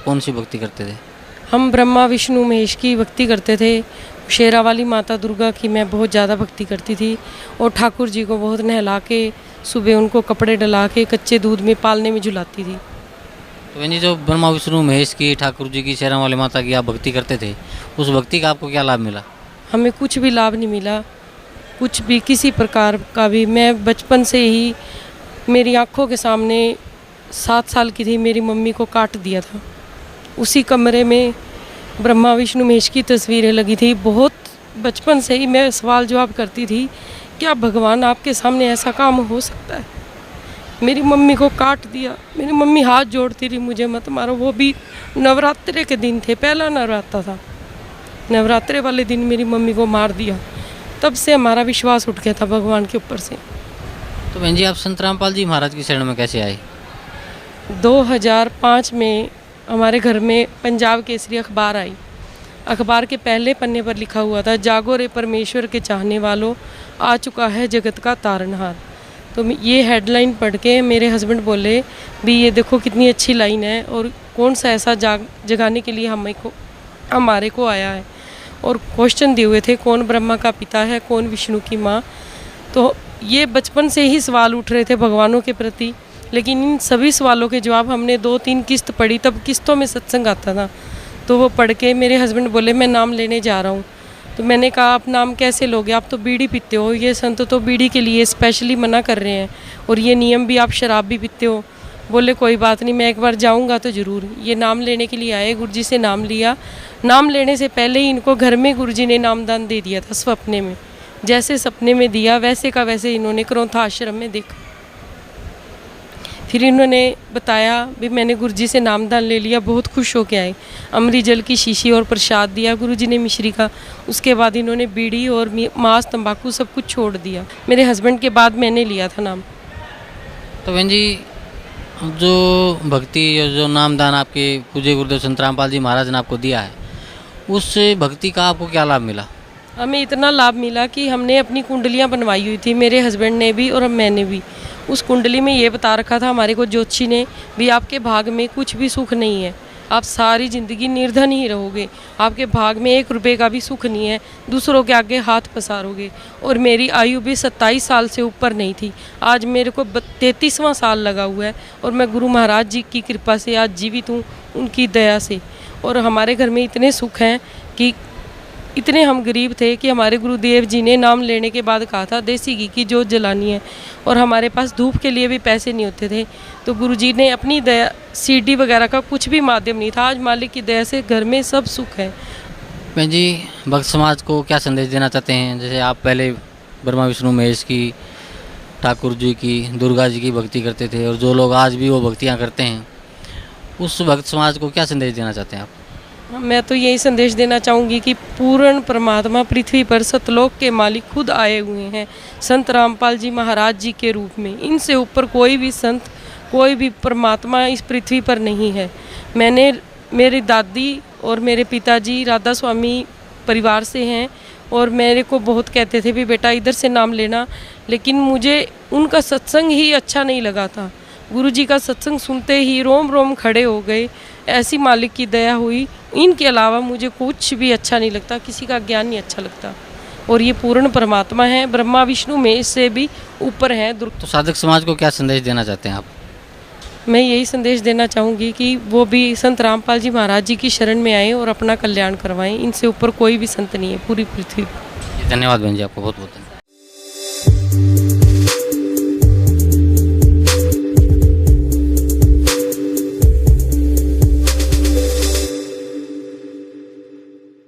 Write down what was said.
कौन सी भक्ति करते थे? हम ब्रह्मा विष्णु महेश की भक्ति करते थे। शेरावाली माता दुर्गा की मैं बहुत ज़्यादा भक्ति करती थी और ठाकुर जी को बहुत नहला के सुबह उनको कपड़े डला के कच्चे दूध में पालने में झुलाती थी। तो बहन जी, जो ब्रह्मा विष्णु महेश की, ठाकुर जी की, शेरा वाली माता की आप भक्ति करते थे, उस भक्ति का आपको क्या लाभ मिला? हमें कुछ भी लाभ नहीं मिला, कुछ भी, किसी प्रकार का भी। मैं बचपन से ही, मेरी आंखों के सामने 7 साल की थी, मेरी मम्मी को काट दिया था। उसी कमरे में ब्रह्मा विष्णु महेश की तस्वीरें लगी थी। बहुत बचपन से ही मैं सवाल जवाब करती थी, क्या भगवान आपके सामने ऐसा काम हो सकता है? मेरी मम्मी को काट दिया। मेरी मम्मी हाथ जोड़ती रही, मुझे मत मारो। वो भी नवरात्रे के दिन थे, पहला नवरात्रा था, नवरात्रे वाले दिन मेरी मम्मी को मार दिया। तब से हमारा विश्वास उठ गया था भगवान के ऊपर से। तो बहन जी, आप संत रामपाल जी महाराज की शरण में कैसे आए? 2005 में हमारे घर में पंजाब केसरी अखबार आई। अखबार के पहले पन्ने पर लिखा हुआ था, जागो रे परमेश्वर के चाहने वालों, आ चुका है जगत का तारनहार। तो ये हेडलाइन पढ़ के मेरे हस्बैंड बोले, भी ये देखो कितनी अच्छी लाइन है, और कौन सा ऐसा जगाने के लिए हमारे को आया है। और क्वेश्चन दिए हुए थे, कौन ब्रह्मा का पिता है, कौन विष्णु की माँ। तो ये बचपन से ही सवाल उठ रहे थे भगवानों के प्रति, लेकिन इन सभी सवालों के जवाब हमने 2-3 किस्त पढ़ी, तब किस्तों में सत्संग आता था। तो वो पढ़ के मेरे हस्बैंड बोले, मैं नाम लेने जा रहा हूँ। तो मैंने कहा, आप नाम कैसे लोगे, आप तो बीड़ी पीते हो, ये संत तो बीड़ी के लिए स्पेशली मना कर रहे हैं, और ये नियम भी, आप शराब भी पीते हो। बोले कोई बात नहीं, मैं एक बार जाऊंगा तो ज़रूर। ये नाम लेने के लिए आए, गुरुजी से नाम लिया। नाम लेने से पहले ही इनको घर में गुरुजी ने नामदान दे दिया था, सपने में। जैसे सपने में दिया वैसे का वैसे इन्होंने क्रौंथा आश्रम में देखा। फिर इन्होंने बताया भी मैंने गुरुजी से नामदान ले लिया, बहुत खुश होके आए। अमृत जल की शीशी और प्रसाद दिया गुरुजी ने मिश्री का। उसके बाद इन्होंने बीड़ी और मांस तंबाकू सब कुछ छोड़ दिया। मेरे हस्बैंड के बाद मैंने लिया था नाम। तो बहन जी, जो भक्ति, जो नामदान आपके पूज्य गुरुदेव संत रामपाल जी महाराज ने आपको दिया है, उस भक्ति का आपको क्या लाभ मिला? हमें इतना लाभ मिला कि हमने अपनी कुंडलियाँ बनवाई हुई थी, मेरे हस्बैंड ने भी और मैंने भी। उस कुंडली में ये बता रखा था हमारे को ज्योतिषी ने, भी आपके भाग में कुछ भी सुख नहीं है, आप सारी ज़िंदगी निर्धन ही रहोगे, आपके भाग में 1 रुपये का भी सुख नहीं है, दूसरों के आगे हाथ पसारोगे। और मेरी आयु भी 27 साल से ऊपर नहीं थी। आज मेरे को 33वां साल लगा हुआ है, और मैं गुरु महाराज जी की कृपा से आज जीवित हूँ, उनकी दया से। और हमारे घर में इतने सुख हैं कि इतने हम गरीब थे कि हमारे गुरुदेव जी ने नाम लेने के बाद कहा था, देसी घी की जोत जलानी है, और हमारे पास धूप के लिए भी पैसे नहीं होते थे। तो गुरुजी ने अपनी दया, सीडी वगैरह का कुछ भी माध्यम नहीं था, आज मालिक की दया से घर में सब सुख है। बहन जी, भक्त समाज को क्या संदेश देना चाहते हैं? जैसे आप पहले ब्रह्मा विष्णु महेश की, ठाकुर जी की, दुर्गा जी की भक्ति करते थे, और जो लोग आज भी वो भक्तियाँ करते हैं, उस भक्त समाज को क्या संदेश देना चाहते हैं आप? मैं तो यही संदेश देना चाहूँगी कि पूर्ण परमात्मा पृथ्वी पर सतलोक के मालिक खुद आए हुए हैं, संत रामपाल जी महाराज जी के रूप में। इनसे ऊपर कोई भी संत, कोई भी परमात्मा इस पृथ्वी पर नहीं है। मेरी दादी और मेरे पिताजी राधा स्वामी परिवार से हैं, और मेरे को बहुत कहते थे भी बेटा इधर से नाम लेना, लेकिन मुझे उनका सत्संग ही अच्छा नहीं लगा था। गुरुजी का सत्संग सुनते ही रोम रोम खड़े हो गए, ऐसी मालिक की दया हुई। इनके अलावा मुझे कुछ भी अच्छा नहीं लगता, किसी का ज्ञान नहीं अच्छा लगता, और ये पूर्ण परमात्मा है, ब्रह्मा विष्णु में से भी ऊपर है। तो साधक समाज को क्या संदेश देना चाहते हैं आप? मैं यही संदेश देना चाहूँगी कि वो भी संत रामपाल जी महाराज जी की शरण में आए और अपना कल्याण करवाएं। इनसे ऊपर कोई भी संत नहीं है पूरी पृथ्वी पर। धन्यवाद बहन जी, आपको बहुत बहुत धन्यवाद।